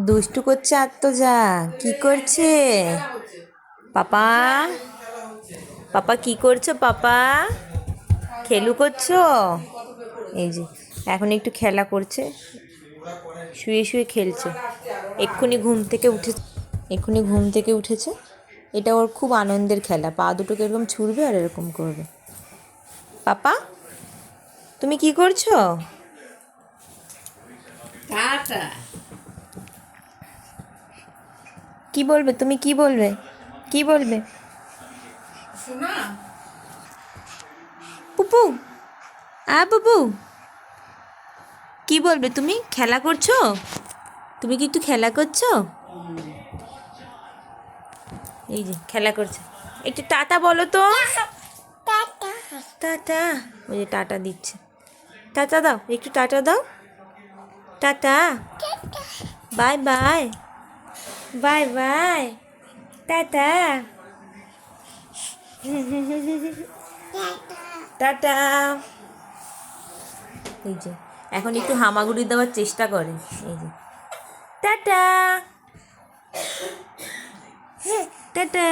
দুষ্টু করছে আত্মজা। কি করছে পাপা? পাপা কি করছো পাপা? খেলু করছো? এই যে এখন একটু খেলা করছে, শুয়ে শুয়ে খেলছে। এক্ষুনি ঘুম থেকে উঠেছে। এটা ওর খুব আনন্দের খেলা। পা দুটোকে এরকম ছুঁড়বে আর এরকম করবে। পাপা তুমি কি করছো? কি বলবে তুমি? কি বলবে? কি বলবে? পুপু, পুপু, কি বলবে তুমি? খেলা করছো? তুমি কি একটু খেলা করছো? এই যে খেলা করছে। একটু টাটা বলো তো। টাটা। ওই যে টাটা দিচ্ছে। টাটা দাও, একটু টাটা দাও। Tata. Bye bye. Bye bye. Tata. Tata. এই যে এখন একটু হামাগুড়ি দেওয়ার চেষ্টা করে। এই যে টাটা। টাটা।